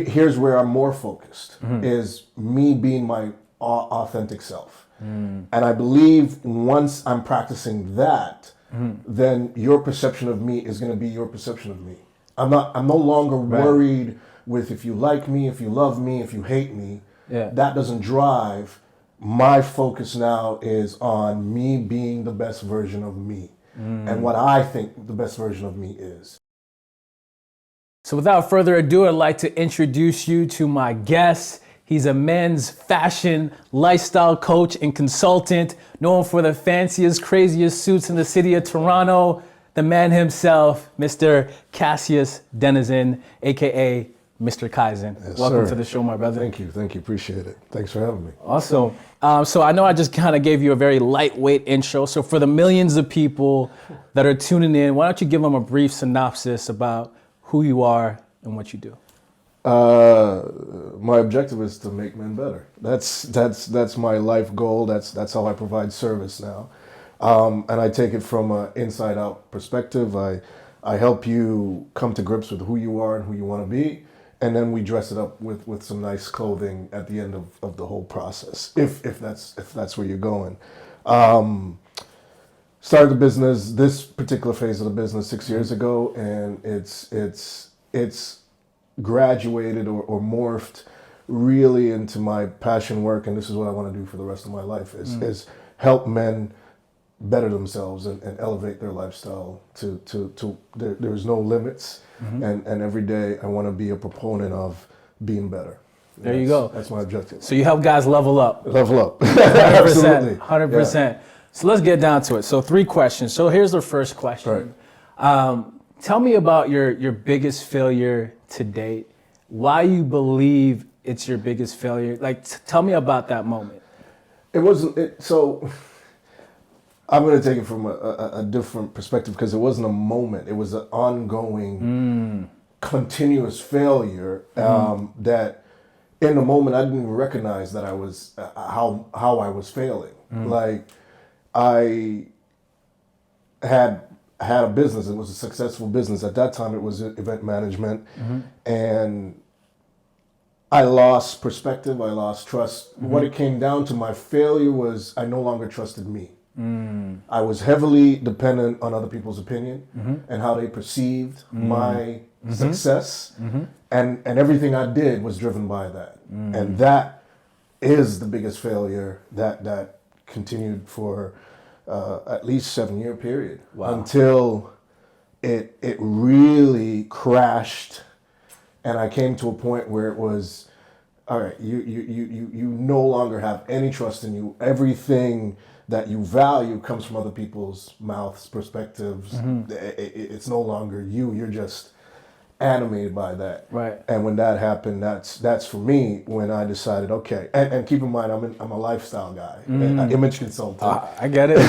here's where I'm more focused, is me being my authentic self. And I believe once I'm practicing that, then your perception of me is going to be your perception of me. I'm no longer worried with if you like me, if you love me, if you hate me. Yeah. That doesn't drive. My focus now is on me being the best version of me and what I think the best version of me is. So without further ado, I'd like to introduce you to my guest. He's a men's fashion lifestyle coach and consultant, known for the fanciest, craziest suits in the city of Toronto. The man himself, Mr. Kassius Denizen, AKA Mr. Kaizen. Yes, Welcome sir. to the show, my brother. Thank you, appreciate it. Thanks for having me. Awesome. So I know I just kind of gave you a very lightweight intro. So for the millions of people that are tuning in, why don't you give them a brief synopsis about who you are and what you do? My objective is to make men better. That's my life goal. That's how I provide service now, and I take it from an inside-out perspective. I help you come to grips with who you are and who you want to be, and then we dress it up with some nice clothing at the end of the whole process. If that's where you're going. Started the business, this particular phase of the business 6 years ago, and it's graduated or morphed really into my passion work, and this is what I want to do for the rest of my life is help men better themselves and elevate their lifestyle to there's no limits, and every day I want to be a proponent of being better. There you go. That's my objective. So you help guys level up. Level up. 100%. Absolutely. 100%. Yeah. So let's get down to it. So 3 questions. So here's the first question. Right. Tell me about your biggest failure to date. Why you believe it's your biggest failure? Like, tell me about that moment. It wasn't. So I'm going to take it from a different perspective, because it wasn't a moment. It was an ongoing, continuous failure that in the moment I didn't even recognize that I was how I was failing. Like, I had a business. It was a successful business. At that time, it was event management. And I lost perspective. I lost trust. What it came down to, my failure was I no longer trusted me. I was heavily dependent on other people's opinion and how they perceived my success. And everything I did was driven by that. And that is the biggest failure that continued for at least 7-year period. Wow. Until it really crashed, and I came to a point where it was, all right, you no longer have any trust in you. Everything that you value comes from other people's mouths, perspectives. It's no longer you. You're just animated by that. Right. And when that happened, that's for me when I decided, okay, and keep in mind, I'm a lifestyle guy, an image consultant. I get it.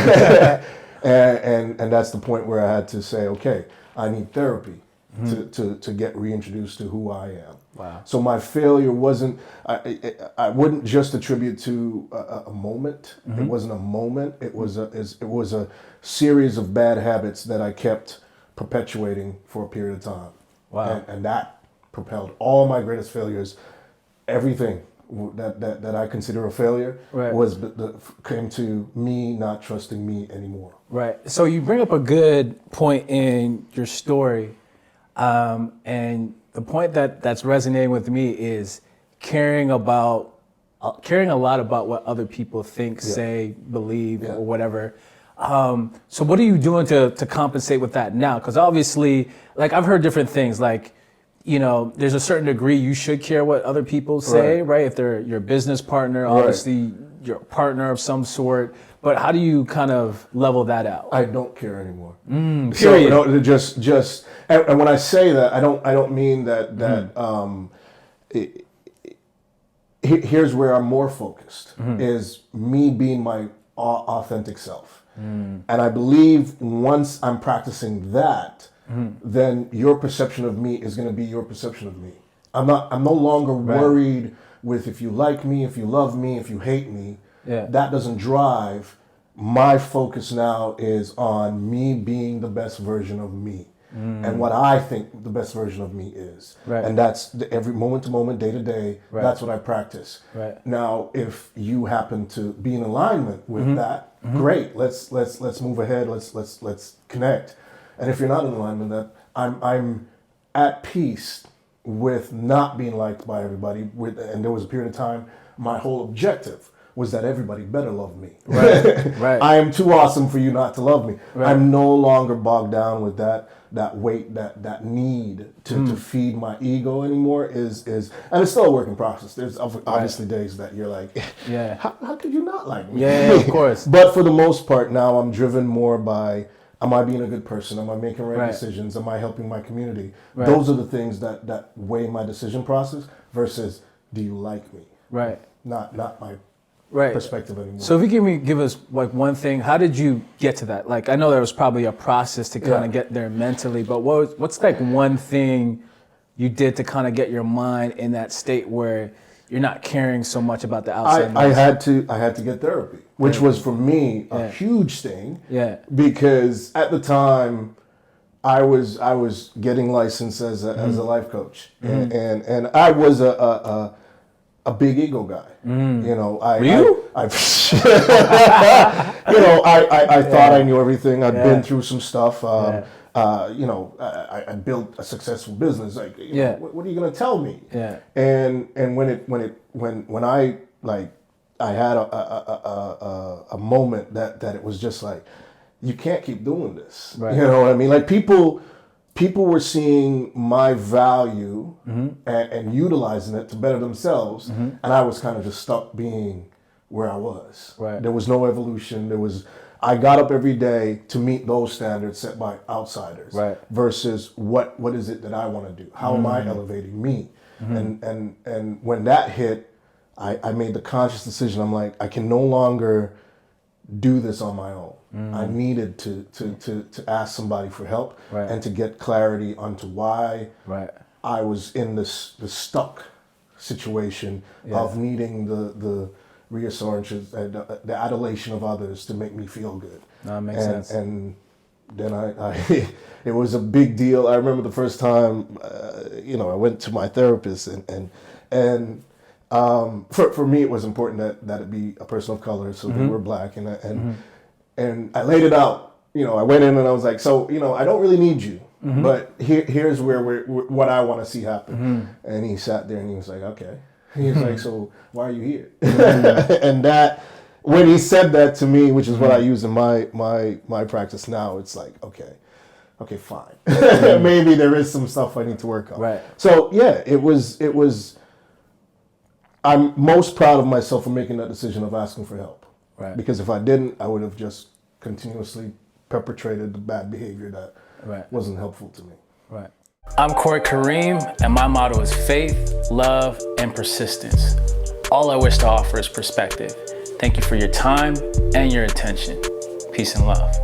and that's the point where I had to say, okay, I need therapy to get reintroduced to who I am. Wow. So my failure wasn't, I wouldn't just attribute to a moment. It wasn't a moment. It was a series of bad habits that I kept perpetuating for a period of time. Wow. And that propelled all my greatest failures. Everything that I consider a failure came to me not trusting me anymore. Right. So you bring up a good point in your story. And the point that's resonating with me is caring a lot about what other people think, say, believe, or whatever. So what are you doing to compensate with that now? Because obviously, like, I've heard different things, like, you know, there's a certain degree you should care what other people say, right? If they're your business partner, obviously you're a partner of some sort. But how do you kind of level that out? I don't care anymore. Period. So, no, just and when I say that, I don't mean that here's where I'm more focused, is me being my authentic self. And I believe once I'm practicing that, then your perception of me is going to be your perception of me. I'm no longer worried with if you like me, if you love me, if you hate me. That doesn't drive. My focus now is on me being the best version of me and what I think the best version of me is. Right. And that's every moment to moment, day to day. Right. That's what I practice. Right. Now, if you happen to be in alignment with that, great. Let's move ahead. Let's connect. And if you're not in alignment with that, I'm at peace with not being liked by everybody. And there was a period of time, my whole objective was that everybody better love me. Right. Right. I am too awesome for you not to love me. Right. I'm no longer bogged down with that weight, that need to feed my ego anymore is and it's still a work in process. There's obviously days that you're like, Yeah. how could you not like me? Yeah, of course. But for the most part now I'm driven more by, am I being a good person? Am I making right decisions? Am I helping my community? Right. Those are the things that weigh my decision process versus, do you like me? Right. Not my Right. perspective anymore. So if you give us like one thing, how did you get to that? Like, I know there was probably a process to kind of get there mentally, but what's like one thing you did to kind of get your mind in that state where you're not caring so much about the outside I noise? had to get therapy, which was for me a huge thing. Yeah. Because at the time I was getting licensed as a life coach, and I was a big ego guy. You know, I thought I knew everything. I'd been through some stuff. You know, I built a successful business. Like, you know, what are you gonna tell me? Yeah. And when I like, I had a moment that it was just like, you can't keep doing this. Right. You know what I mean? Like people were seeing my value and utilizing it to better themselves, and I was kind of just stuck being where I was. Right. There was no evolution. I got up every day to meet those standards set by outsiders, versus what is it that I want to do? How am I elevating me? And when that hit, I made the conscious decision. I'm like, I can no longer do this on my own. I needed to ask somebody for help and to get clarity onto why I was in this stuck situation of needing the reassurances and the adulation of others to make me feel good. That makes sense. And then I it was a big deal. I remember the first time, you know, I went to my therapist and for me it was important that it be a person of color, so they were black, and I laid it out. You know, I went in and I was like, so, you know, I don't really need you, but here's what I want to see happen. And he sat there and he was like, okay. He was like, so why are you here? And that, when he said that to me, which is what I use in my practice now, it's like, okay, fine. Maybe there is some stuff I need to work on. Right. So yeah, it was. I'm most proud of myself for making that decision of asking for help. Right. Because if I didn't, I would have just continuously perpetrated the bad behavior that wasn't helpful to me. Right. I'm Corey Kareem, and my motto is faith, love, and persistence. All I wish to offer is perspective. Thank you for your time and your attention. Peace and love.